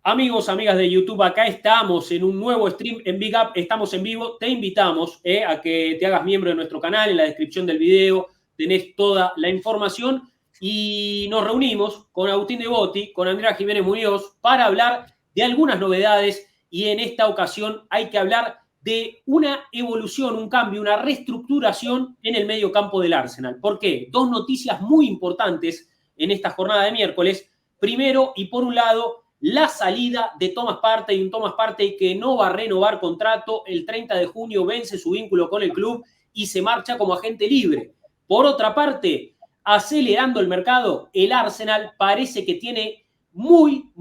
Amigos, amigas de YouTube, acá estamos en un nuevo stream en Big Up, estamos en vivo, te invitamos a que te hagas miembro de nuestro canal, en la descripción del video tenés toda la información y nos reunimos con Agustín Devotti, con Andrea Jiménez Muñoz para hablar de algunas novedades y en esta ocasión hay que hablar de una evolución, un cambio, una reestructuración en el medio campo del Arsenal. ¿Por qué? Dos noticias muy importantes en esta jornada de miércoles. Primero, y por un lado, la salida de Thomas Partey, un Thomas Partey que no va a renovar contrato, el 30 de junio vence su vínculo con el club y se marcha como agente libre. Por otra parte, acelerando el mercado, el Arsenal parece que tiene muy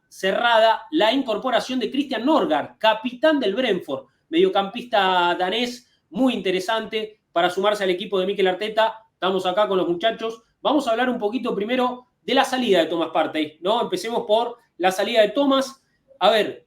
cerrada la incorporación de Christian Norgard, capitán del Brentford, mediocampista danés, muy interesante para sumarse al equipo de Mikel Arteta. Estamos acá con los muchachos. Vamos a hablar un poquito primero de la salida de Thomas Partey, ¿no? Empecemos por la salida de Thomas. A ver,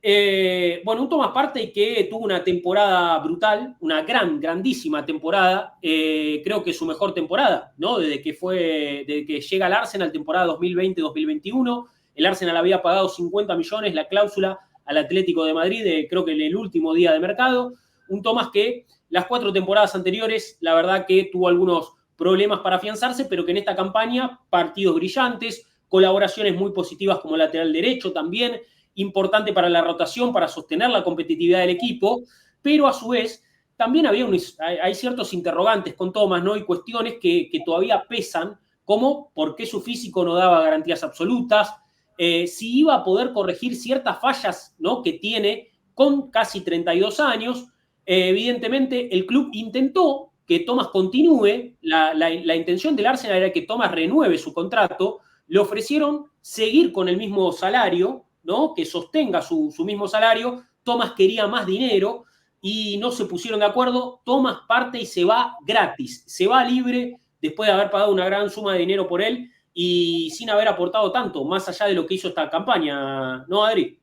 bueno, un Thomas Partey que tuvo una temporada brutal, una grandísima temporada, creo que su mejor temporada, ¿no? Desde que llega al Arsenal, temporada 2020-2021, el Arsenal había pagado 50 millones la cláusula al Atlético de Madrid, creo que en el último día de mercado. Un Thomas que las 4 temporadas anteriores, la verdad que tuvo algunos problemas para afianzarse, pero que en esta campaña, partidos brillantes, colaboraciones muy positivas como lateral derecho también, importante para la rotación, para sostener la competitividad del equipo, pero a su vez también hay ciertos interrogantes con Thomas, ¿no? Y cuestiones que todavía pesan, como por qué su físico no daba garantías absolutas, si iba a poder corregir ciertas fallas, ¿no?, que tiene con casi 32 años. Evidentemente, el club intentó que Thomas continúe, la intención del Arsenal era que Thomas renueve su contrato, le ofrecieron seguir con el mismo salario, ¿no?, que sostenga su mismo salario. Thomas quería más dinero y no se pusieron de acuerdo. Thomas parte y se va gratis, se va libre después de haber pagado una gran suma de dinero por él y sin haber aportado tanto, más allá de lo que hizo esta campaña, ¿no, Adri?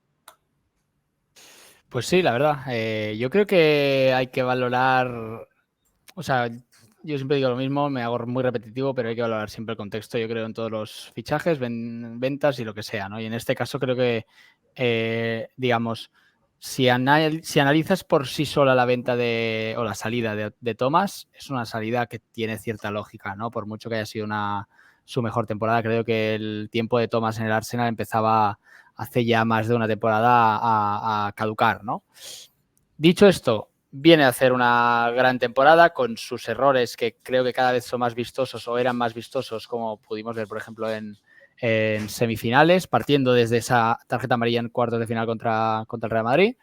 Pues sí, la verdad. Yo creo que hay que valorar, o sea, yo siempre digo lo mismo, me hago muy repetitivo, pero hay que valorar siempre el contexto, yo creo, en todos los fichajes, ventas y lo que sea, ¿no? Y en este caso creo que, digamos, si analizas por sí sola la venta o la salida de Thomas, es una salida que tiene cierta lógica, ¿no? Por mucho que haya sido su mejor temporada, creo que el tiempo de Thomas en el Arsenal empezaba hace ya más de una temporada a caducar, ¿no? Dicho esto, viene a hacer una gran temporada con sus errores que creo que cada vez son más vistosos o eran más vistosos, como pudimos ver, por ejemplo, en semifinales, partiendo desde esa tarjeta amarilla en cuartos de final contra el Real Madrid,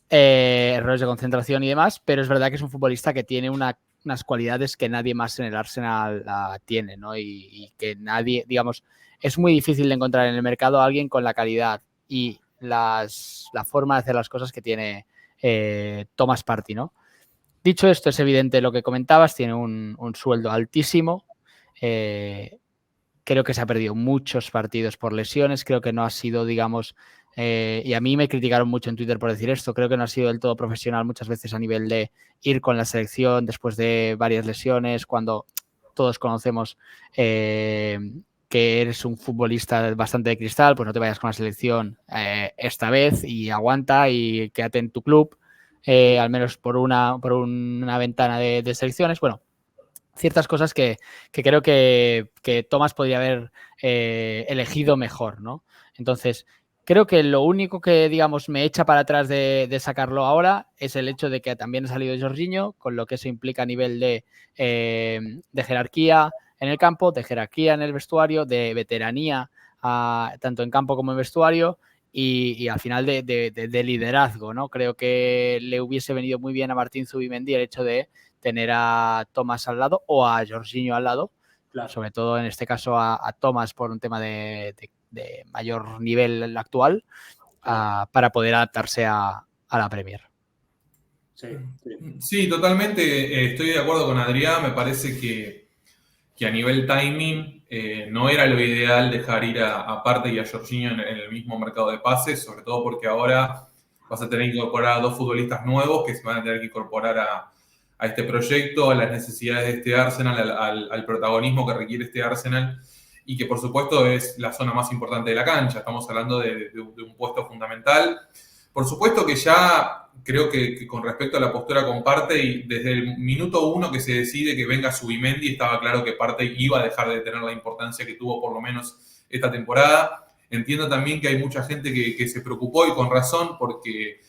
errores de concentración y demás, pero es verdad que es un futbolista que tiene unas cualidades que nadie más en el Arsenal tiene, ¿no? Y que nadie, digamos, es muy difícil de encontrar en el mercado a alguien con la calidad y la forma de hacer las cosas que tiene Thomas Partey, ¿no? Dicho esto, es evidente lo que comentabas, tiene un sueldo altísimo, creo que se ha perdido muchos partidos por lesiones, creo que no ha sido, digamos, y a mí me criticaron mucho en Twitter por decir esto, creo que no ha sido del todo profesional muchas veces a nivel de ir con la selección después de varias lesiones, cuando todos conocemos que eres un futbolista bastante de cristal, pues no te vayas con la selección esta vez y aguanta y quédate en tu club, al menos por una ventana de selecciones. Bueno, ciertas cosas que creo que Thomas podría haber elegido mejor, ¿no? Entonces, creo que lo único que, digamos, me echa para atrás de sacarlo ahora es el hecho de que también ha salido Jorginho, con lo que eso implica a nivel de jerarquía en el campo, de jerarquía en el vestuario, de veteranía tanto en campo como en vestuario y al final de liderazgo, ¿no? Creo que le hubiese venido muy bien a Martín Zubimendi el hecho de tener a Thomas al lado o a Jorginho al lado, claro. Sobre todo en este caso a Thomas por un tema de mayor nivel actual, para poder adaptarse a la Premier. Sí, totalmente estoy de acuerdo con Adrián, me parece que a nivel timing no era lo ideal dejar ir a Partey y a Jorginho en el mismo mercado de pases, sobre todo porque ahora vas a tener que incorporar a 2 futbolistas nuevos que se van a tener que incorporar a este proyecto, a las necesidades de este Arsenal, al protagonismo que requiere este Arsenal. y que por supuesto es la zona más importante de la cancha. Estamos hablando de un puesto fundamental. Por supuesto que ya creo que con respecto a la postura con Partey, desde el minuto 1 que se decide que venga Zubimendi, estaba claro que Partey iba a dejar de tener la importancia que tuvo por lo menos esta temporada. Entiendo también que hay mucha gente que se preocupó y con razón porque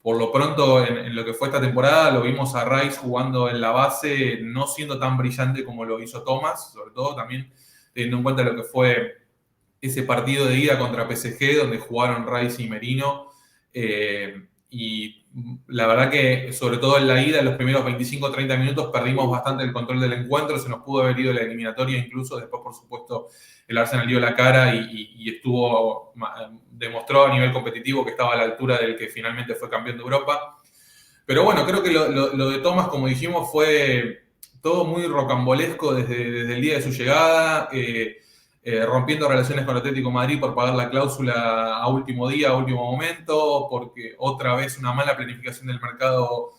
por lo pronto en lo que fue esta temporada lo vimos a Rice jugando en la base, no siendo tan brillante como lo hizo Thomas, sobre todo también teniendo en cuenta lo que fue ese partido de ida contra PSG, donde jugaron Rice y Merino. Y la verdad que, sobre todo en la ida, en los primeros 25-30 minutos, perdimos bastante el control del encuentro. Se nos pudo haber ido la eliminatoria, incluso después, por supuesto, el Arsenal dio la cara y demostró a nivel competitivo que estaba a la altura del que finalmente fue campeón de Europa. Pero bueno, creo que lo de Thomas, como dijimos, fue todo muy rocambolesco desde el día de su llegada, rompiendo relaciones con Atlético de Madrid por pagar la cláusula a último día, a último momento, porque otra vez una mala planificación del mercado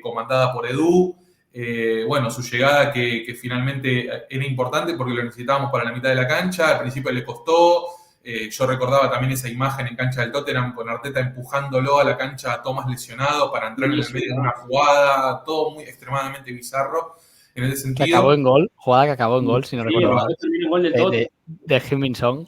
comandada por Edu. Bueno, su llegada que finalmente era importante porque lo necesitábamos para la mitad de la cancha, al principio le costó. Yo recordaba también esa imagen en cancha del Tottenham con Arteta empujándolo a la cancha a Thomas lesionado para entrar en el medio de una jugada, todo muy extremadamente bizarro. En ese sentido, que acabó en gol, jugada que acabó en gol, si no recuerdo mal, de Heung-min Son.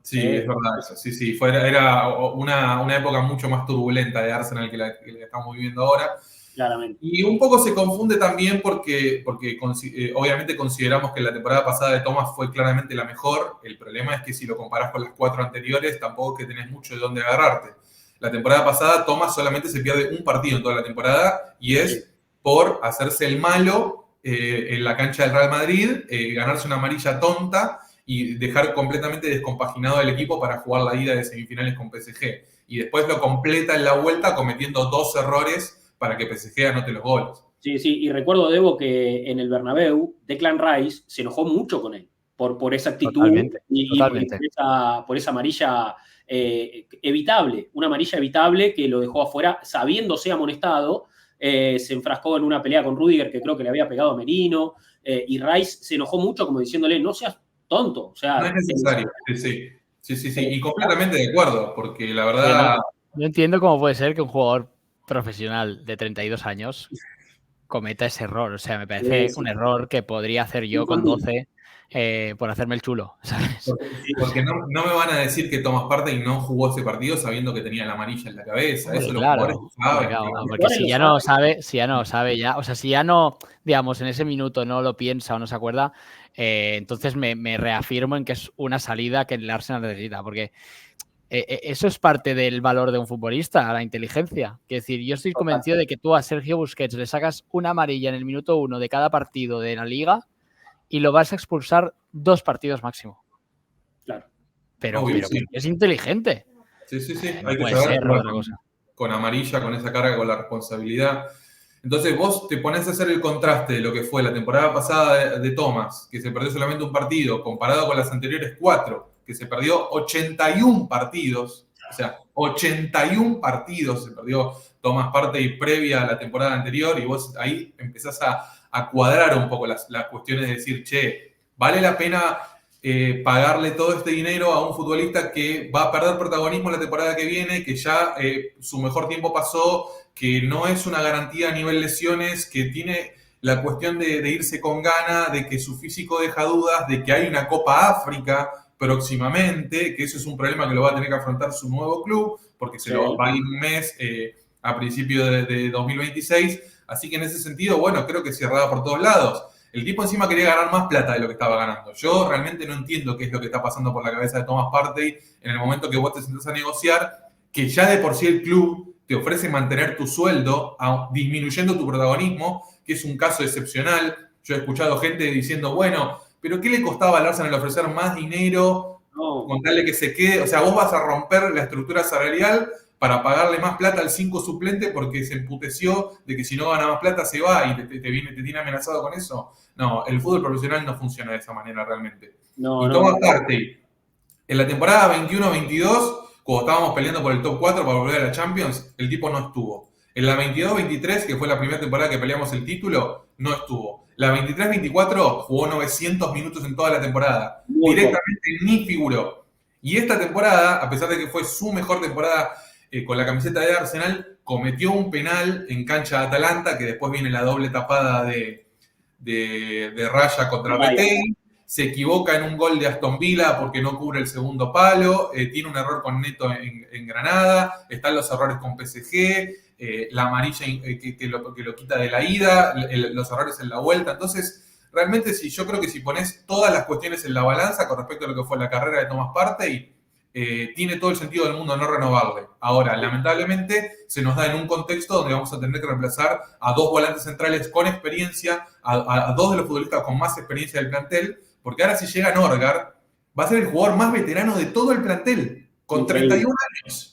Sí, es verdad eso. Sí, era una época mucho más turbulenta de Arsenal que la que estamos viviendo ahora. Claramente. Y un poco se confunde también porque obviamente consideramos que la temporada pasada de Thomas fue claramente la mejor. El problema es que si lo comparás con las 4 anteriores, tampoco es que tenés mucho de dónde agarrarte. La temporada pasada Thomas solamente se pierde un partido en toda la temporada y es por hacerse el malo en la cancha del Real Madrid, ganarse una amarilla tonta y dejar completamente descompaginado el equipo para jugar la ida de semifinales con PSG. Y después lo completa en la vuelta cometiendo 2 errores para que PSG anote los goles. Sí, y recuerdo, Debo, que en el Bernabéu, Declan Rice se enojó mucho con él por esa actitud. Totalmente. Y por esa amarilla evitable, una amarilla evitable que lo dejó afuera sabiéndose amonestado. Se enfrascó en una pelea con Rudiger que creo que le había pegado a Merino, y Rice se enojó mucho como diciéndole, no seas tonto. O sea, no es necesario, sí, y completamente de acuerdo, porque la verdad... No entiendo cómo puede ser que un jugador profesional de 32 años cometa ese error. O sea, me parece un error que podría hacer yo con 12 por hacerme el chulo, ¿sabes? Porque no me van a decir que Thomas Partey no jugó ese partido sabiendo que tenía la amarilla en la cabeza. Eso claro, los jugadores saben. Porque si ya no sabe, o sea, si ya no, digamos, en ese minuto no lo piensa o no se acuerda, entonces me reafirmo en que es una salida que el Arsenal necesita, porque eso es parte del valor de un futbolista, la inteligencia. Es decir, yo estoy convencido de que tú a Sergio Busquets le sacas una amarilla en el minuto 1 de cada partido de la Liga y lo vas a expulsar 2 partidos máximo. Claro. Pero es inteligente. Sí. Hay que saber con amarilla, con esa carga, con la responsabilidad. Entonces vos te ponés a hacer el contraste de lo que fue la temporada pasada de Thomas, que se perdió solamente un partido, comparado con las anteriores 4, que se perdió 81 partidos. O sea, 81 partidos se perdió Thomas Partey previa a la temporada anterior, y vos ahí empezás a cuadrar un poco las cuestiones de decir, che, ¿vale la pena pagarle todo este dinero a un futbolista que va a perder protagonismo la temporada que viene, que ya su mejor tiempo pasó, que no es una garantía a nivel lesiones, que tiene la cuestión de irse con gana, de que su físico deja dudas, de que hay una Copa África próximamente, que eso es un problema que lo va a tener que afrontar su nuevo club, porque se lo va a ir un mes a principio de 2026, así que en ese sentido, bueno, creo que cerrada por todos lados. El tipo encima quería ganar más plata de lo que estaba ganando. Yo realmente no entiendo qué es lo que está pasando por la cabeza de Thomas Partey en el momento que vos te sentás a negociar, que ya de por sí el club te ofrece mantener tu sueldo disminuyendo tu protagonismo, que es un caso excepcional. Yo he escuchado gente diciendo, bueno, pero ¿qué le costaba al Arsenal ofrecer más dinero con tal de que se quede? O sea, vos vas a romper la estructura salarial para pagarle más plata al 5 suplente porque se emputeció de que si no gana más plata se va y te tiene amenazado con eso. No, el fútbol profesional no funciona de esa manera realmente. Thomas Partey, en la temporada 21-22, cuando estábamos peleando por el top 4 para volver a la Champions, el tipo no estuvo. En la 22-23, que fue la primera temporada que peleamos el título, no estuvo. La 23-24 jugó 900 minutos en toda la temporada. Directamente ni figuró. Y esta temporada, a pesar de que fue su mejor temporada con la camiseta de Arsenal, cometió un penal en cancha de Atalanta, que después viene la doble tapada de Raya contra Retegui. Se equivoca en un gol de Aston Villa porque no cubre el segundo palo, tiene un error con Neto en Granada, están los errores con PSG, la amarilla que lo quita de la ida, los errores en la vuelta. Entonces, realmente yo creo que si pones todas las cuestiones en la balanza con respecto a lo que fue la carrera de Thomas Partey, tiene todo el sentido del mundo no renovarle. Ahora, lamentablemente, se nos da en un contexto donde vamos a tener que reemplazar a 2 volantes centrales con experiencia, a 2 de los futbolistas con más experiencia del plantel, porque ahora si llega Norgard, va a ser el jugador más veterano de todo el plantel, con 31 años.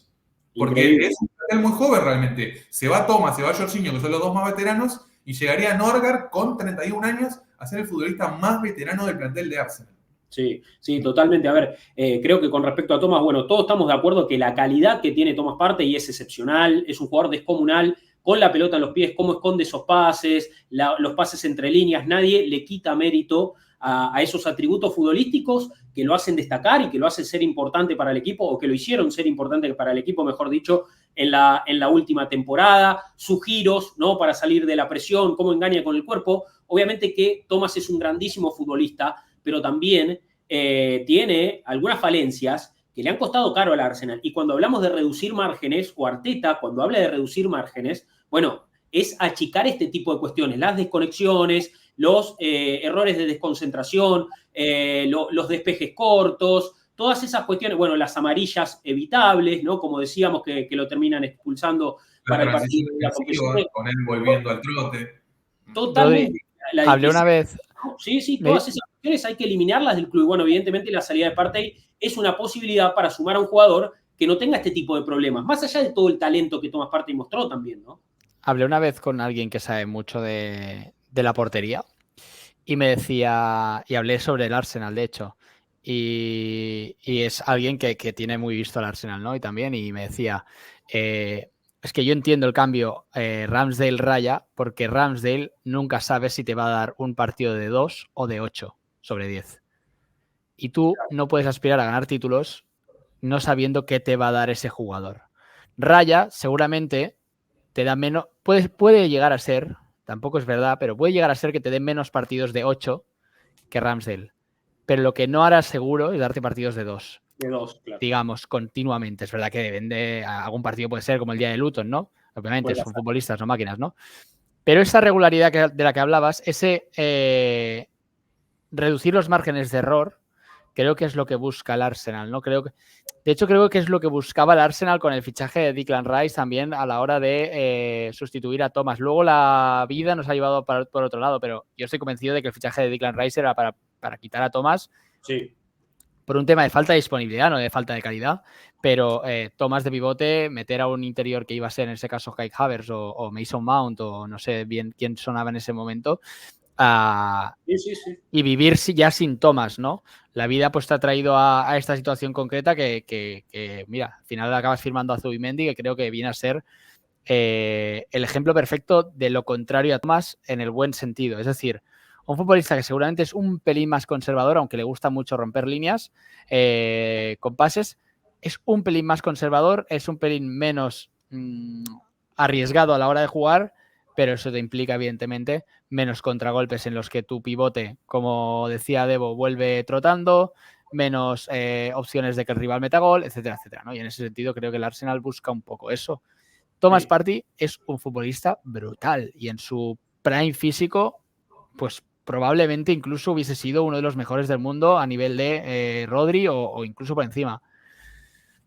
Porque es un plantel muy joven realmente. Se va Thomas, se va Jorginho, que son los 2 más veteranos, y llegaría Norgard con 31 años a ser el futbolista más veterano del plantel de Arsenal. Sí, sí, totalmente. A ver, creo que con respecto a Thomas, bueno, todos estamos de acuerdo que la calidad que tiene Thomas Partey es excepcional, es un jugador descomunal, con la pelota en los pies, cómo esconde esos pases, los pases entre líneas, nadie le quita mérito a esos atributos futbolísticos que lo hacen destacar y que lo hacen ser importante para el equipo, o que lo hicieron ser importante para el equipo, mejor dicho, en la última temporada, sus giros, ¿no? Para salir de la presión, cómo engaña con el cuerpo. Obviamente que Thomas es un grandísimo futbolista, pero también tiene algunas falencias que le han costado caro al Arsenal. Y cuando hablamos de reducir márgenes, o Arteta, cuando habla de reducir márgenes, bueno, es achicar este tipo de cuestiones, las desconexiones, los errores de desconcentración, los despejes cortos, todas esas cuestiones, bueno, las amarillas evitables, ¿no? Como decíamos, que lo terminan expulsando para el partido. Con él volviendo al trote. Totalmente. Hablé una vez. Sí, todas esas cuestiones hay que eliminarlas del club. Bueno, evidentemente la salida de Partey es una posibilidad para sumar a un jugador que no tenga este tipo de problemas, más allá de todo el talento que Thomas Partey mostró también, ¿no? Hablé una vez con alguien que sabe mucho de la portería y me decía, y hablé sobre el Arsenal, de hecho, y es alguien que tiene muy visto el Arsenal, ¿no? Y me decía, es que yo entiendo el cambio Ramsdale-Raya, porque Ramsdale nunca sabe si te va a dar un partido de 2 o de 8 sobre 10. Y tú no puedes aspirar a ganar títulos no sabiendo qué te va a dar ese jugador. Raya seguramente te da menos, puede llegar a ser, tampoco es verdad, pero puede llegar a ser que te den menos partidos de 8 que Ramsdale. Pero lo que no hará seguro es darte partidos de 2. De 2, claro. Digamos, continuamente. Es verdad que depende, algún partido puede ser como el día de Luton, ¿no? Obviamente son futbolistas, no máquinas, ¿no? Pero esa regularidad de la que hablabas, ese reducir los márgenes de error, creo que es lo que busca el Arsenal, ¿no? De hecho, creo que es lo que buscaba el Arsenal con el fichaje de Declan Rice también a la hora de sustituir a Thomas. Luego la vida nos ha llevado por otro lado, pero yo estoy convencido de que el fichaje de Declan Rice era para quitar a Thomas. Sí. Por un tema de falta de disponibilidad, no de falta de calidad, pero Thomas de pivote, meter a un interior que iba a ser en ese caso Kai Havertz o Mason Mount o no sé bien quién sonaba en ese momento, sí. Y vivir ya sin Thomas, ¿no? La vida pues te ha traído a esta situación concreta que mira, al final acabas firmando a Zubimendi, que creo que viene a ser el ejemplo perfecto de lo contrario a Thomas en el buen sentido. Es decir, un futbolista que seguramente es un pelín más conservador, aunque le gusta mucho romper líneas con pases, es un pelín más conservador, es un pelín menos arriesgado a la hora de jugar, pero eso te implica, evidentemente, menos contragolpes en los que tu pivote, como decía Debo, vuelve trotando, menos opciones de que el rival meta gol, etcétera, etcétera, ¿no? Y en ese sentido creo que el Arsenal busca un poco eso. Thomas Partey es un futbolista brutal y en su prime físico, pues probablemente incluso hubiese sido uno de los mejores del mundo a nivel de Rodri o incluso por encima.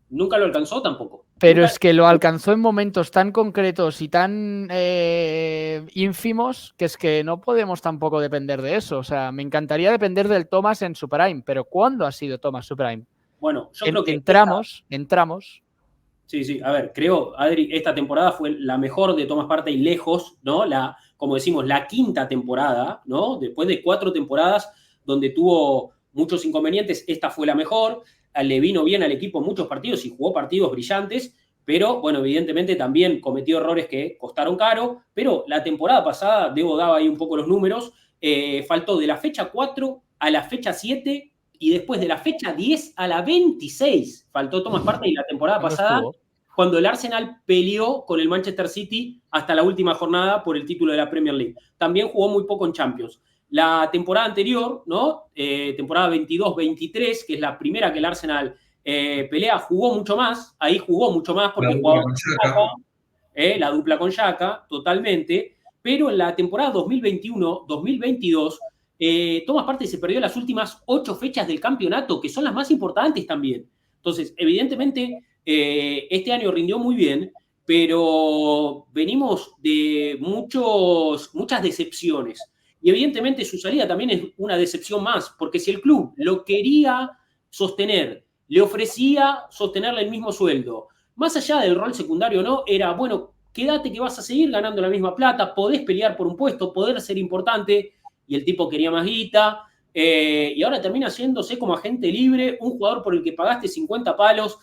Nunca lo alcanzó tampoco. Pero es que lo alcanzó en momentos tan concretos y tan ínfimos que es que no podemos tampoco depender de eso. O sea, me encantaría depender del Thomas en su prime, pero ¿cuándo ha sido Thomas su prime? Bueno, yo creo que entramos. Sí, a ver, creo, Adri, esta temporada fue la mejor de Thomas Partey lejos, ¿no? Como decimos, la quinta temporada, ¿no? Después de 4 temporadas donde tuvo muchos inconvenientes, esta fue la mejor. Le vino bien al equipo en muchos partidos y jugó partidos brillantes, pero bueno, evidentemente también cometió errores que costaron caro, pero la temporada pasada, Debo daba ahí un poco los números, faltó de la fecha 4 a la fecha 7 y después de la fecha 10 a la 26 faltó Thomas Partey la temporada pasada, cuando el Arsenal peleó con el Manchester City hasta la última jornada por el título de la Premier League. También jugó muy poco en Champions. La temporada anterior, ¿no? Temporada 22-23, que es la primera que el Arsenal pelea, jugó mucho más. Ahí jugó mucho más porque jugaba con Xhaka, la dupla con Xhaka, totalmente. Pero en la temporada 2021-2022, Thomas Partey se perdió las últimas 8 fechas del campeonato, que son las más importantes también. Entonces, evidentemente, este año rindió muy bien, pero venimos de muchas decepciones. Y evidentemente su salida también es una decepción más, porque si el club lo quería sostener, le ofrecía sostenerle el mismo sueldo, más allá del rol secundario o no, era, bueno, quédate que vas a seguir ganando la misma plata, podés pelear por un puesto, poder ser importante, y el tipo quería más guita, y ahora termina yéndose como agente libre, un jugador por el que pagaste 50 palos.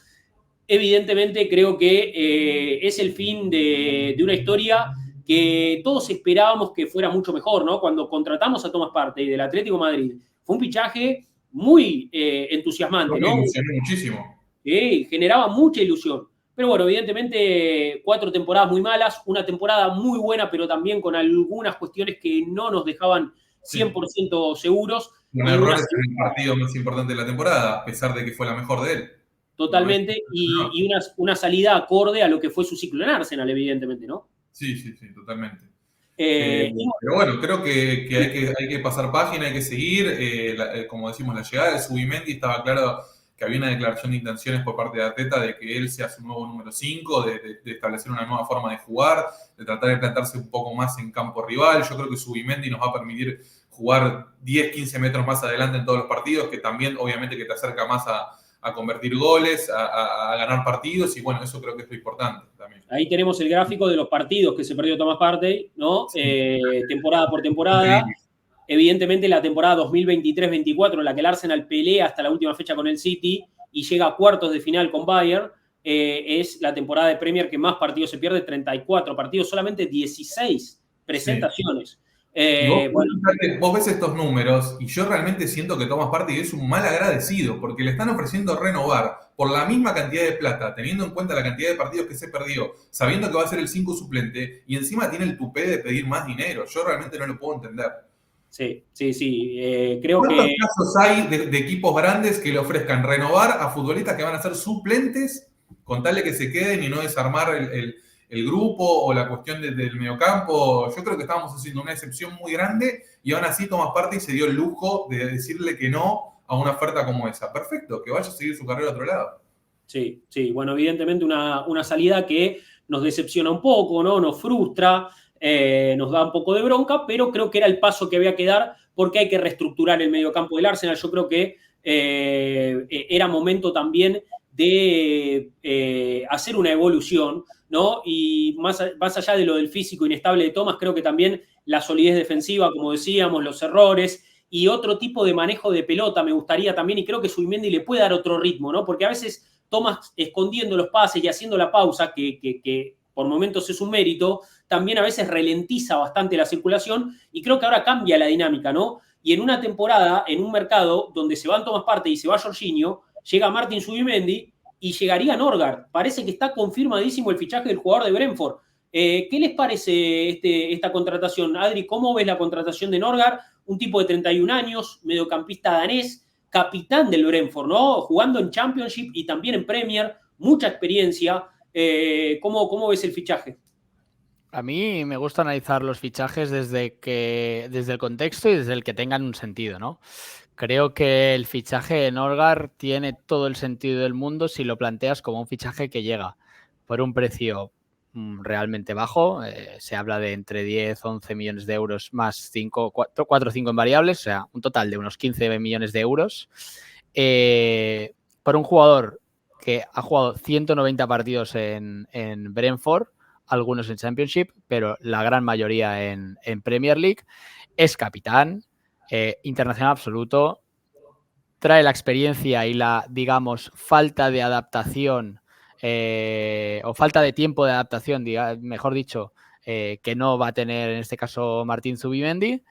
Evidentemente creo que es el fin de una historia que todos esperábamos que fuera mucho mejor, ¿no? Cuando contratamos a Thomas Partey del Atlético de Madrid, fue un fichaje muy entusiasmante, ¿no? Me emocionó muchísimo. Generaba mucha ilusión. Pero bueno, evidentemente 4 temporadas muy malas, una temporada muy buena, pero también con algunas cuestiones que no nos dejaban 100% seguros. Con errores en el partido más importante de la temporada, a pesar de que fue la mejor de él. Totalmente, y una salida acorde a lo que fue su ciclo en Arsenal, evidentemente, ¿no? Sí, totalmente. Pero bueno, creo que hay que pasar página, hay que seguir. Como decimos, la llegada de Zubimendi estaba claro que había una declaración de intenciones por parte de Arteta de que él sea su nuevo número 5, de establecer una nueva forma de jugar, de tratar de plantarse un poco más en campo rival. Yo creo que Zubimendi nos va a permitir jugar 10, 15 metros más adelante en todos los partidos, que también obviamente que te acerca más a convertir goles, a ganar partidos, y bueno, eso creo que es lo importante también. Ahí tenemos el gráfico de los partidos que se perdió Thomas Partey, ¿no? Temporada por temporada. Sí. Evidentemente la temporada 2023-24, en la que el Arsenal pelea hasta la última fecha con el City y llega a cuartos de final con Bayern, es la temporada de Premier que más partidos se pierde, 34 partidos, solamente 16 presentaciones. Sí. Vos ves estos números y yo realmente siento que Thomas Partey es un mal agradecido porque le están ofreciendo renovar por la misma cantidad de plata, teniendo en cuenta la cantidad de partidos que se perdió, sabiendo que va a ser el 5 suplente y encima tiene el tupé de pedir más dinero. Yo realmente no lo puedo entender. Sí. Creo ¿Cuántos que... casos hay de equipos grandes que le ofrezcan renovar a futbolistas que van a ser suplentes con tal de que se queden y no desarmar el grupo o la cuestión del mediocampo? Yo creo que estábamos haciendo una excepción muy grande y aún así Thomas Partey se dio el lujo de decirle que no a una oferta como esa. Perfecto, que vaya a seguir su carrera a otro lado. Sí. Bueno, evidentemente una salida que nos decepciona un poco, ¿no? Nos frustra, nos da un poco de bronca, pero creo que era el paso que había que dar porque hay que reestructurar el mediocampo del Arsenal. Yo creo que era momento también de hacer una evolución, ¿no? Y más allá de lo del físico inestable de Thomas, creo que también la solidez defensiva, como decíamos, los errores y otro tipo de manejo de pelota me gustaría también, y creo que Zubimendi le puede dar otro ritmo, ¿no? Porque a veces Thomas, escondiendo los pases y haciendo la pausa, que por momentos es un mérito, también a veces ralentiza bastante la circulación y creo que ahora cambia la dinámica, ¿no? Y en una temporada, en un mercado donde se van Thomas Partey y se va Jorginho, llega Martin Zubimendi y llegaría Norgard. Parece que está confirmadísimo el fichaje del jugador de Brentford. ¿Qué les parece esta contratación? Adri, ¿cómo ves la contratación de Norgard? Un tipo de 31 años, mediocampista danés, capitán del Brentford, ¿no? Jugando en Championship y también en Premier, mucha experiencia. ¿Cómo ves el fichaje? A mí me gusta analizar los fichajes desde el contexto y desde el que tengan un sentido, ¿no? Creo que el fichaje de Norgard tiene todo el sentido del mundo si lo planteas como un fichaje que llega por un precio realmente bajo. Se habla de entre 10, 11 millones de euros más 4 o 5 en variables, o sea, un total de unos 15 millones de euros. Por un jugador que ha jugado 190 partidos en Brentford, algunos en Championship, pero la gran mayoría en Premier League. Es capitán, internacional absoluto, trae la experiencia y la, digamos, falta de adaptación o falta de tiempo de adaptación, mejor dicho, que no va a tener en este caso Martin Zubimendi.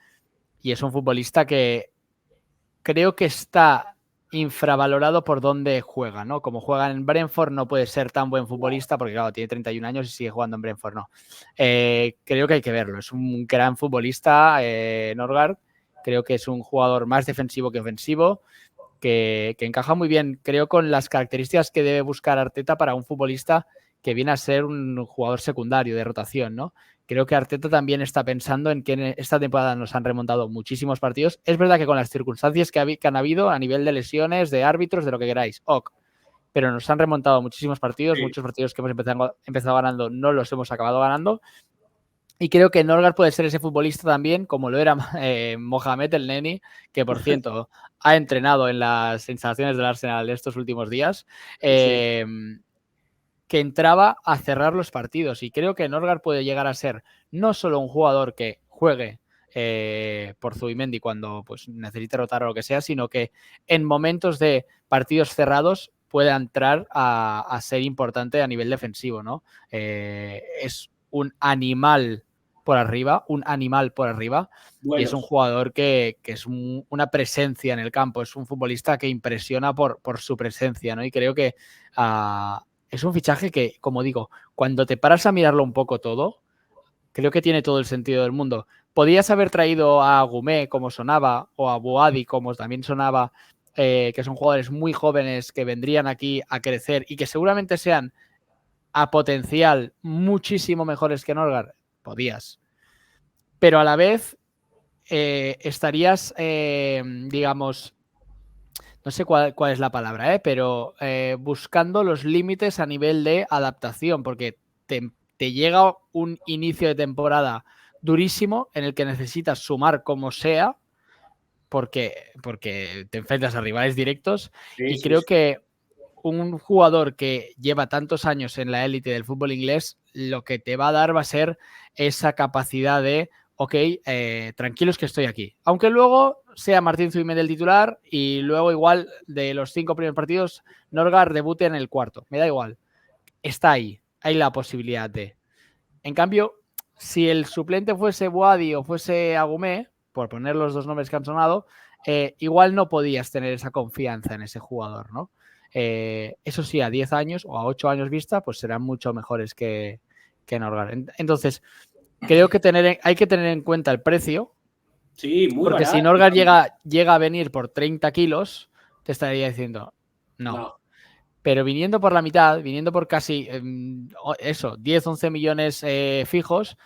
y es un futbolista que creo que está infravalorado por dónde juega, ¿no? Como juega en Brentford no puede ser tan buen futbolista porque, claro, tiene 31 años y sigue jugando en Brentford, no. Creo que hay que verlo. Es un gran futbolista, Norgard. Creo que es un jugador más defensivo que ofensivo, que encaja muy bien, creo, con las características que debe buscar Arteta para un futbolista que viene a ser un jugador secundario de rotación, ¿no? Creo que Arteta también está pensando en que en esta temporada nos han remontado muchísimos partidos. Es verdad que con las circunstancias que han habido a nivel de lesiones, de árbitros, de lo que queráis, pero nos han remontado muchísimos partidos, sí. Muchos partidos que hemos empezado ganando no los hemos acabado ganando. Y creo que Norgard puede ser ese futbolista también, como lo era Mohamed El Neni, que por cierto ha entrenado en las instalaciones del Arsenal estos últimos días. Sí. Que entraba a cerrar los partidos, y creo que Norgard puede llegar a ser no solo un jugador que juegue por Zubimendi cuando pues, necesite rotar o lo que sea, sino que en momentos de partidos cerrados pueda entrar a ser importante a nivel defensivo, ¿no? Es un animal por arriba, bueno. Y es un jugador que es una presencia en el campo, es un futbolista que impresiona por su presencia, ¿no? Y creo que es un fichaje que, como digo, cuando te paras a mirarlo un poco todo, creo que tiene todo el sentido del mundo. Podías haber traído a Agumé, como sonaba, o a Boadi, como también sonaba, que son jugadores muy jóvenes que vendrían aquí a crecer y que seguramente sean a potencial muchísimo mejores que Norgard. Podías. Pero a la vez estarías, digamos... No sé cuál es la palabra, pero buscando los límites a nivel de adaptación, porque te llega un inicio de temporada durísimo en el que necesitas sumar como sea, porque te enfrentas a rivales directos, y creo que un jugador que lleva tantos años en la élite del fútbol inglés, lo que te va a dar va a ser esa capacidad de ok, tranquilos que estoy aquí. Aunque luego sea Martín Zubimendi el titular y luego igual de los 5 primeros partidos Norgard debute en el cuarto. Me da igual. Está ahí. Hay la posibilidad de. En cambio, si el suplente fuese Boadi o fuese Agumé, por poner los dos nombres que han sonado, igual no podías tener esa confianza en ese jugador, ¿no? Eso sí, a 10 años o a 8 años vista, pues serán mucho mejores que Norgard. Entonces... Creo que hay que tener en cuenta el precio. Sí, muy porque barato. Si Norgard llega a venir por 30 kilos, te estaría diciendo no. Pero viniendo por la mitad, viniendo por casi 10, 11 millones fijos,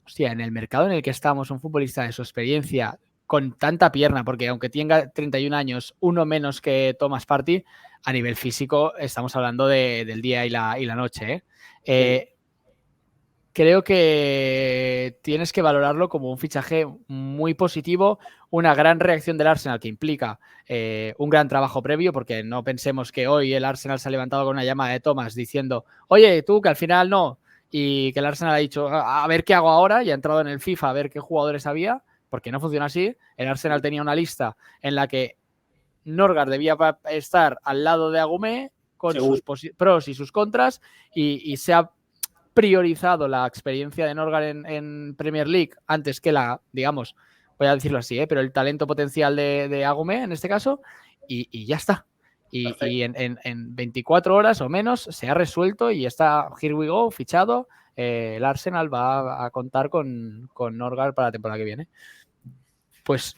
hostia, en el mercado en el que estamos, un futbolista de su experiencia, con tanta pierna, porque aunque tenga 31 años, uno menos que Thomas Partey, a nivel físico estamos hablando del día y la noche. Sí. Creo que tienes que valorarlo como un fichaje muy positivo, una gran reacción del Arsenal que implica un gran trabajo previo, porque no pensemos que hoy el Arsenal se ha levantado con una llamada de Thomas diciendo, oye, tú, que al final no, y que el Arsenal ha dicho, a ver qué hago ahora, y ha entrado en el FIFA a ver qué jugadores había, porque no funciona así. El Arsenal tenía una lista en la que Norgard debía estar al lado de Agumé, con sus pros y sus contras, y se ha priorizado la experiencia de Norgard en Premier League antes que digamos, voy a decirlo así, pero el talento potencial de Agumé en este caso, y ya está. Y en 24 horas o menos se ha resuelto y está, here we go, fichado. El Arsenal va a contar con Norgard para la temporada que viene. Pues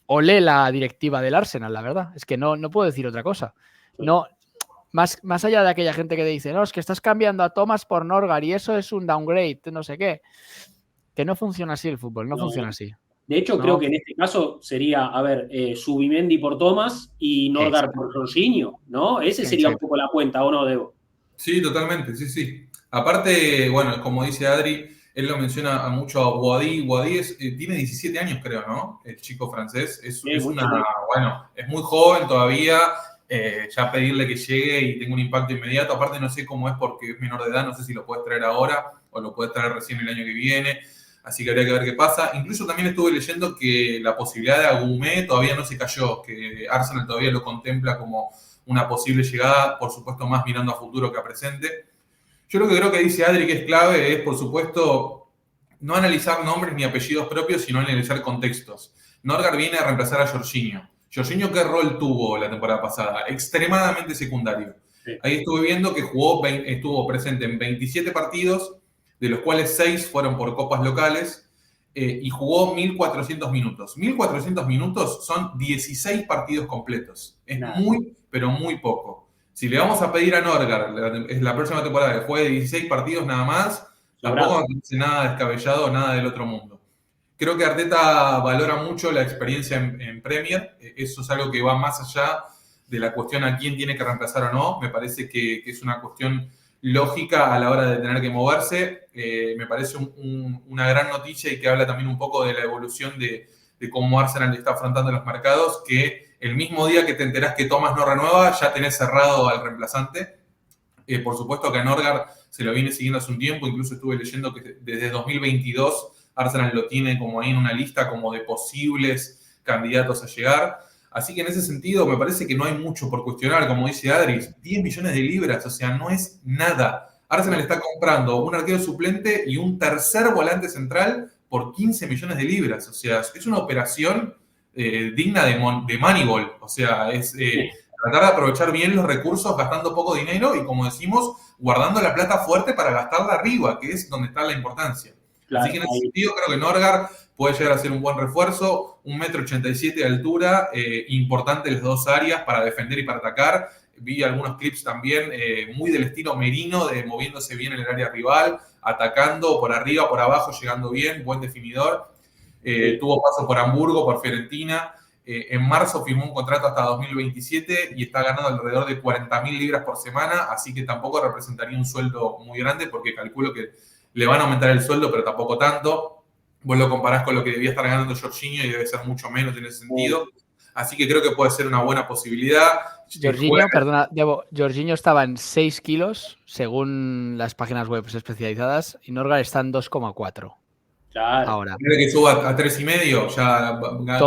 olé la directiva del Arsenal, la verdad. Es que no puedo decir otra cosa. No... Más allá de aquella gente que te dice, no, es que estás cambiando a Thomas por Norgard y eso es un downgrade, no sé qué. Que no funciona así el fútbol, no funciona así. De hecho, creo que en este caso sería, Zubimendi por Thomas y Norgard por Jorginho, ¿no? Ese sería un poco la cuenta, ¿o no, Debo? Sí, totalmente, sí. Aparte, bueno, como dice Adri, él lo menciona mucho a Boadi. Boadi tiene 17 años, creo, ¿no? El chico francés. Es muy joven todavía. Ya pedirle que llegue y tenga un impacto inmediato. Aparte no sé cómo es porque es menor de edad, no sé si lo puedes traer ahora o lo puedes traer recién el año que viene, así que habría que ver qué pasa. Incluso también estuve leyendo que la posibilidad de Agumé todavía no se cayó, que Arsenal todavía lo contempla como una posible llegada, por supuesto más mirando a futuro que a presente. Yo lo que creo que dice Adri que es clave es, por supuesto, no analizar nombres ni apellidos propios, sino analizar contextos. Norgard viene a reemplazar a Jorginho. Jorginho, ¿qué rol tuvo la temporada pasada? Extremadamente secundario. Sí. Ahí estuve viendo que estuvo presente en 27 partidos, de los cuales 6 fueron por copas locales, y jugó 1.400 minutos. 1.400 minutos son 16 partidos completos. Es muy, pero muy poco. Si le vamos a pedir a Norgard la próxima temporada que juegue 16 partidos nada más, tampoco no hace nada descabellado, nada del otro mundo. Creo que Arteta valora mucho la experiencia en Premier. Eso es algo que va más allá de la cuestión a quién tiene que reemplazar o no. Me parece que es una cuestión lógica a la hora de tener que moverse. Me parece una gran noticia y que habla también un poco de la evolución de cómo Arsenal está afrontando los mercados, que el mismo día que te enterás que Thomas no renueva, ya tenés cerrado al reemplazante. Por supuesto que a Norgard se lo viene siguiendo hace un tiempo, incluso estuve leyendo que desde 2022 Arsenal lo tiene como ahí en una lista como de posibles candidatos a llegar. Así que en ese sentido me parece que no hay mucho por cuestionar, como dice Adri, 10 millones de libras, o sea, no es nada. Arsenal está comprando un arquero suplente y un tercer volante central por 15 millones de libras, o sea, es una operación digna de Moneyball, o sea, es tratar de aprovechar bien los recursos gastando poco dinero y, como decimos, guardando la plata fuerte para gastarla arriba, que es donde está la importancia. Claro, así que en ese sentido creo que Norgard puede llegar a ser un buen refuerzo, 1,87 m de altura, importante en las dos áreas para defender y para atacar. Vi algunos clips también muy del estilo Merino, de moviéndose bien en el área rival, atacando por arriba, por abajo, llegando bien, buen definidor. Tuvo paso por Hamburgo, por Fiorentina. En marzo firmó un contrato hasta 2027 y está ganando alrededor de 40.000 libras por semana, así que tampoco representaría un sueldo muy grande, porque calculo que le van a aumentar el sueldo, pero tampoco tanto. Vos lo comparás con lo que debía estar ganando Jorginho y debe ser mucho menos en ese sentido. Así que creo que puede ser una buena posibilidad. Jorginho estaba en 6 kilos, según las páginas web especializadas, y Norgard está en 2,4. Claro. Ahora. ¿Quiere que suba a 3,5? Ya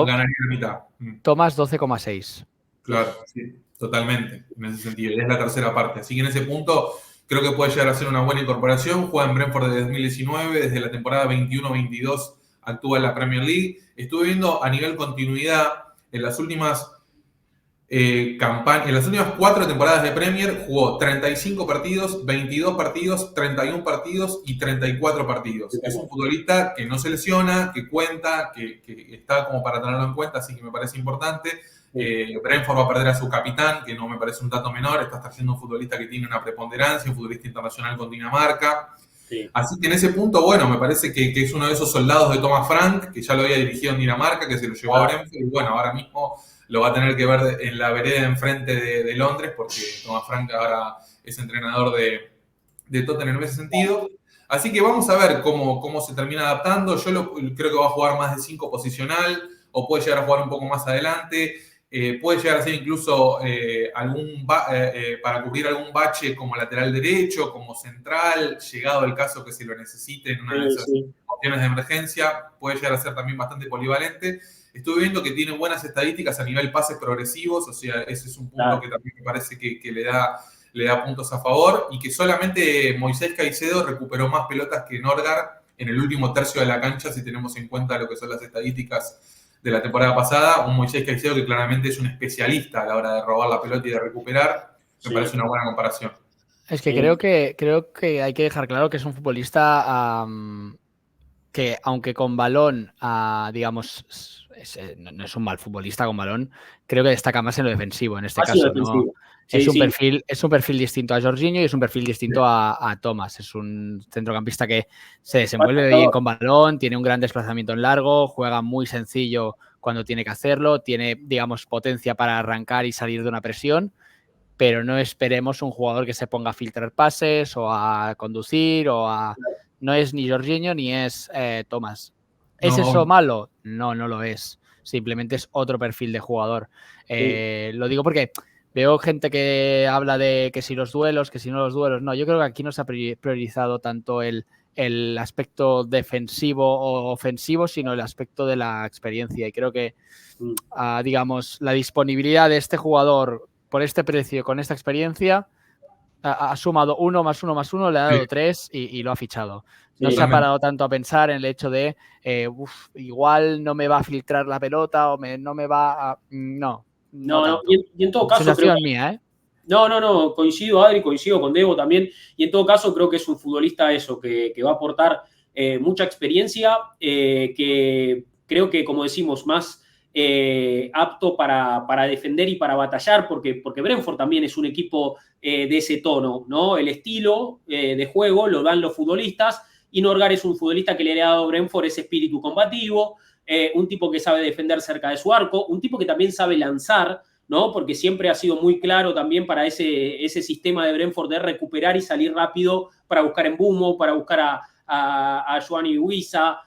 ganaría la mitad. Thomas 12,6. Claro, sí, totalmente, en ese sentido. Y es la tercera parte. Así que en ese punto creo que puede llegar a ser una buena incorporación. Juega en Brentford desde 2019, desde la temporada 21-22 actúa en la Premier League. Estuve viendo a nivel continuidad en las últimas campañas, en las últimas 4 temporadas de Premier jugó 35 partidos, 22 partidos, 31 partidos y 34 partidos. Es un futbolista que no se lesiona, que cuenta, que está como para tenerlo en cuenta, así que me parece importante. Brentford va a perder a su capitán, que no me parece un dato menor. Está siendo un futbolista que tiene una preponderancia, un futbolista internacional con Dinamarca. Sí. Así que en ese punto, bueno, me parece que es uno de esos soldados de Thomas Frank, que ya lo había dirigido en Dinamarca, que se lo llevó a Brentford, y bueno, ahora mismo lo va a tener que ver en la vereda de enfrente de Londres, porque Thomas Frank ahora es entrenador de Tottenham en ese sentido. Así que vamos a ver cómo se termina adaptando. Yo creo que va a jugar más de 5 posicional, o puede llegar a jugar un poco más adelante. Puede llegar a ser incluso para cubrir algún bache como lateral derecho, como central, llegado el caso que se lo necesite en una de esas opciones de emergencia. Puede llegar a ser también bastante polivalente. Estuve viendo que tiene buenas estadísticas a nivel pases progresivos, o sea, ese es un punto que también me parece que le da puntos a favor, y que solamente Moisés Caicedo recuperó más pelotas que Norgard en el último tercio de la cancha, si tenemos en cuenta lo que son las estadísticas de la temporada pasada. Un Moisés Caicedo que claramente es un especialista a la hora de robar la pelota y de recuperar. Me parece una buena comparación. Es que creo que hay que dejar claro que es un futbolista que, aunque con balón, digamos, no es un mal futbolista con balón, creo que destaca más en lo defensivo en este caso. ¿No? Es un perfil distinto a Jorginho y es un perfil distinto a Thomas. Es un centrocampista que se desenvuelve bien con balón, tiene un gran desplazamiento en largo, juega muy sencillo cuando tiene que hacerlo, tiene, digamos, potencia para arrancar y salir de una presión, pero no esperemos un jugador que se ponga a filtrar pases o a conducir No es ni Jorginho ni es Thomas. ¿Es eso malo? No lo es. Simplemente es otro perfil de jugador. Lo digo porque veo gente que habla de que si los duelos, que si no los duelos. No, yo creo que aquí no se ha priorizado tanto el aspecto defensivo o ofensivo, sino el aspecto de la experiencia. Y creo que, digamos, la disponibilidad de este jugador por este precio, con esta experiencia, ha sumado 1 más 1 más 1, le ha dado 3 y lo ha fichado. No se ha parado tanto a pensar en el hecho de igual no me va a filtrar la pelota o no me va a... No tanto. Y en todo caso... Sensación mía, ¿eh? No, coincido, Adri, coincido con Debo también, y en todo caso creo que es un futbolista eso, que va a aportar mucha experiencia, que creo que, como decimos, más apto para defender y para batallar, porque Brentford también es un equipo de ese tono, ¿no? El estilo de juego lo dan los futbolistas, y Norgard es un futbolista que le ha dado a Brentford ese espíritu combativo, un tipo que sabe defender cerca de su arco, un tipo que también sabe lanzar, ¿no? Porque siempre ha sido muy claro también para ese sistema de Brentford de recuperar y salir rápido para buscar en Mbeumo, para buscar a Johnny Wissa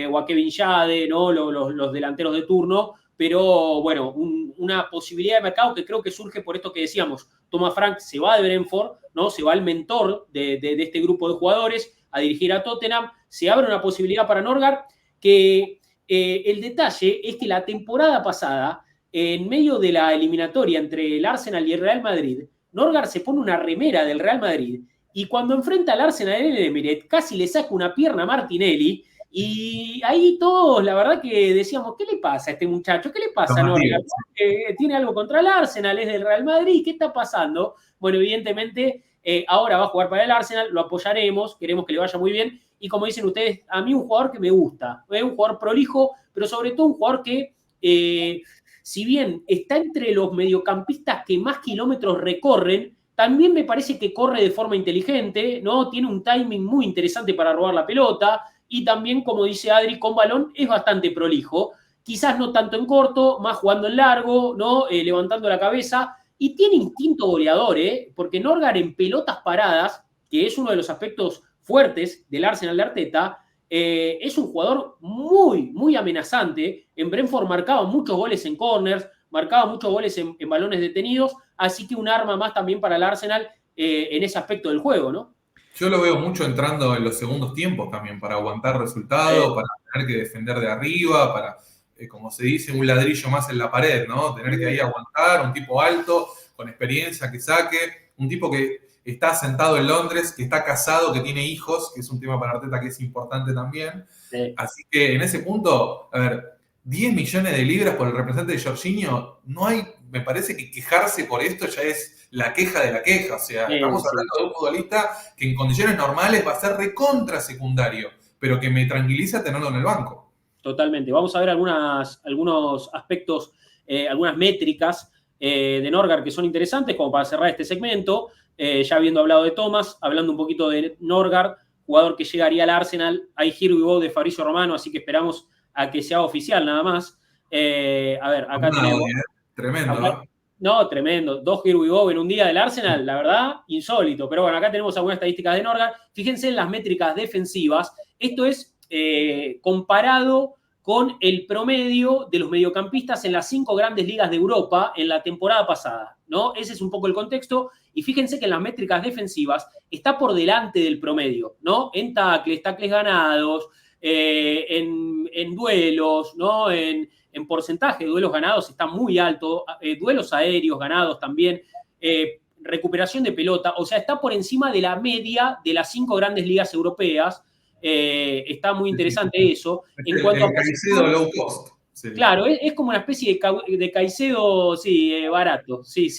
o a Kevin Schade, ¿no? Los delanteros de turno, pero bueno, una posibilidad de mercado que creo que surge por esto que decíamos. Thomas Frank se va de Brentford, ¿no? Se va el mentor de este grupo de jugadores a dirigir a Tottenham, se abre una posibilidad para Norgard, que el detalle es que la temporada pasada, en medio de la eliminatoria entre el Arsenal y el Real Madrid, Norgard se pone una remera del Real Madrid y cuando enfrenta al Arsenal en el Emirates casi le saca una pierna a Martinelli, y ahí todos, la verdad que decíamos, ¿qué le pasa a este muchacho? ¿Qué le pasa a Norgard? ¿Tiene algo contra el Arsenal? ¿Es del Real Madrid? ¿Qué está pasando? Bueno, evidentemente ahora va a jugar para el Arsenal, lo apoyaremos, queremos que le vaya muy bien, y como dicen ustedes, a mí un jugador que me gusta, un jugador prolijo, pero sobre todo un jugador que si bien está entre los mediocampistas que más kilómetros recorren, también me parece que corre de forma inteligente, ¿no? Tiene un timing muy interesante para robar la pelota y también, como dice Adri, con balón es bastante prolijo. Quizás no tanto en corto, más jugando en largo, ¿no? Levantando la cabeza. Y tiene instinto goleador, porque Norgard en pelotas paradas, que es uno de los aspectos fuertes del Arsenal de Arteta, es un jugador muy, muy amenazante. En Brentford marcaba muchos goles en corners, marcaba muchos goles en balones detenidos, así que un arma más también para el Arsenal en ese aspecto del juego, ¿no? Yo lo veo mucho entrando en los segundos tiempos también, para aguantar resultados, para tener que defender de arriba, para, como se dice, un ladrillo más en la pared, ¿no? Tener que ahí aguantar, un tipo alto, con experiencia, que saque, un tipo que está sentado en Londres, que está casado, que tiene hijos, que es un tema para Arteta que es importante también. Sí. Así que en ese punto, a ver, 10 millones de libras por el representante de Jorginho, no hay, me parece que quejarse por esto ya es la queja de la queja. O sea, estamos hablando de un futbolista que en condiciones normales va a ser recontra secundario, pero que me tranquiliza tenerlo en el banco. Totalmente. Vamos a ver algunos aspectos, algunas métricas de Norgard que son interesantes, como para cerrar este segmento. Ya habiendo hablado de Thomas, hablando un poquito de Norgard, jugador que llegaría al Arsenal. Hay Here We Go de Fabrizio Romano, así que esperamos a que sea oficial nada más. A ver, acá tenemos... Tremendo, acá, ¿no? No, tremendo. 2 Here We Go en un día del Arsenal, la verdad, insólito. Pero bueno, acá tenemos algunas estadísticas de Norgard. Fíjense en las métricas defensivas. Esto es comparado con el promedio de los mediocampistas en las 5 grandes ligas de Europa en la temporada pasada, ¿no? Ese es un poco el contexto. Y fíjense que en las métricas defensivas está por delante del promedio, ¿no? En tacles ganados, en duelos, ¿no? En porcentaje de duelos ganados está muy alto, duelos aéreos ganados también, recuperación de pelota, o sea, está por encima de la media de las 5 grandes ligas europeas. Está muy interesante eso. En cuanto a Caicedo low cost. Sí. Claro, es como una especie de Caicedo, sí, barato, sí.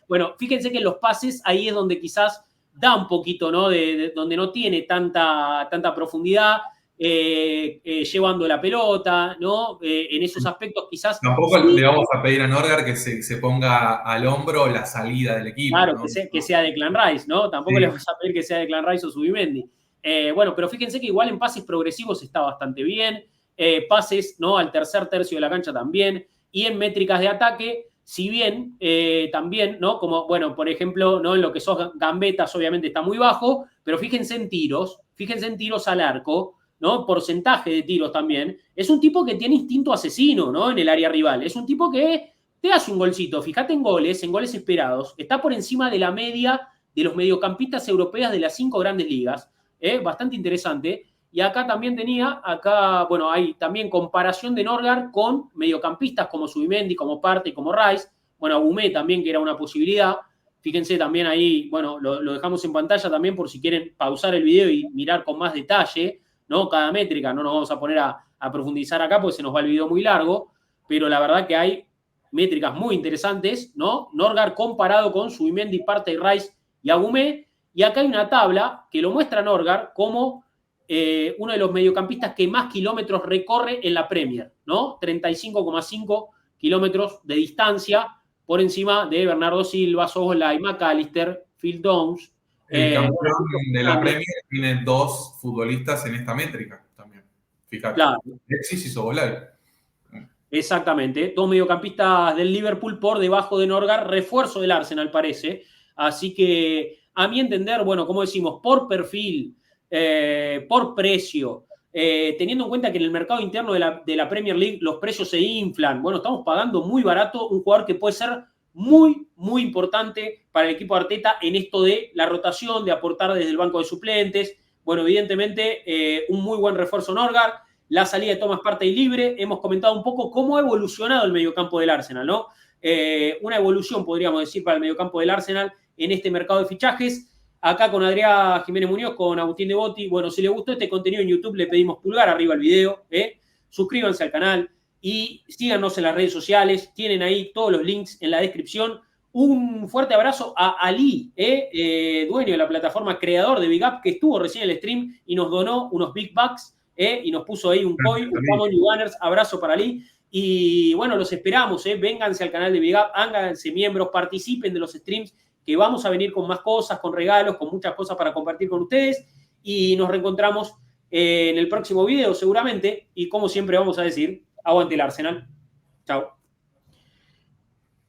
Bueno, fíjense que en los pases ahí es donde quizás da un poquito, ¿no? Donde no tiene tanta profundidad, llevando la pelota, ¿no? En esos aspectos quizás... Tampoco le vamos a pedir a Norgard que se ponga al hombro la salida del equipo. Claro, ¿no? que sea Declan Rice, ¿no? Tampoco le vamos a pedir que sea Declan Rice o Zubimendi. Bueno, pero fíjense que igual en pases progresivos está bastante bien, pases, ¿no? Al tercer tercio de la cancha también, y en métricas de ataque, si bien también, ¿no? Como, bueno, por ejemplo, ¿no? En lo que son gambetas obviamente está muy bajo, pero fíjense en tiros al arco, ¿no? Porcentaje de tiros también. Es un tipo que tiene instinto asesino, ¿no? En el área rival. Es un tipo que te hace un golcito. Fíjate en goles esperados. Está por encima de la media de los mediocampistas europeas de las 5 grandes ligas. Bastante interesante. Y acá también bueno, hay también comparación de Norgard con mediocampistas como Zubimendi, como Partey, como Rice. Bueno, Aubameyang también, que era una posibilidad. Fíjense también ahí, bueno, lo dejamos en pantalla también por si quieren pausar el video y mirar con más detalle, ¿no? Cada métrica, no nos vamos a poner a profundizar acá porque se nos va el video muy largo, pero la verdad que hay métricas muy interesantes, ¿no? Norgard comparado con Zubimendi, Partey, Rice y Agumé, y acá hay una tabla que lo muestra Norgard como uno de los mediocampistas que más kilómetros recorre en la Premier, ¿no? 35,5 kilómetros de distancia, por encima de Bernardo Silva, Szoboszlai, McAllister, Phil Jones. El campeón de la Premier tiene 2 futbolistas en esta métrica también. Fíjate. Claro. Alexis y Szoboszlai. Exactamente. 2 mediocampistas del Liverpool por debajo de Norgard, refuerzo del Arsenal parece. Así que, a mi entender, bueno, como decimos, por perfil, por precio, teniendo en cuenta que en el mercado interno de la Premier League los precios se inflan, bueno, estamos pagando muy barato un jugador que puede ser muy, muy importante para el equipo de Arteta en esto de la rotación, de aportar desde el banco de suplentes. Bueno, evidentemente, un muy buen refuerzo Norgard, la salida de Thomas Partey libre. Hemos comentado un poco cómo ha evolucionado el mediocampo del Arsenal, ¿no? Una evolución, podríamos decir, para el mediocampo del Arsenal en este mercado de fichajes. Acá con Adrián Jiménez Muñoz, con Agustín Devotti. Bueno, si les gustó este contenido en YouTube, le pedimos pulgar arriba al video, suscríbanse al canal y síganos en las redes sociales. Tienen ahí todos los links en la descripción. Un fuerte abrazo a Ali, dueño de la plataforma, creador de Big Up, que estuvo recién en el stream y nos donó unos Big Bucks, y nos puso ahí un coin, un Common Banners. Abrazo para Ali. Y bueno, los esperamos, vénganse al canal de Big Up, háganse miembros, participen de los streams, que vamos a venir con más cosas, con regalos, con muchas cosas para compartir con ustedes, y nos reencontramos en el próximo video seguramente, y como siempre vamos a decir, aguante el Arsenal. Chao.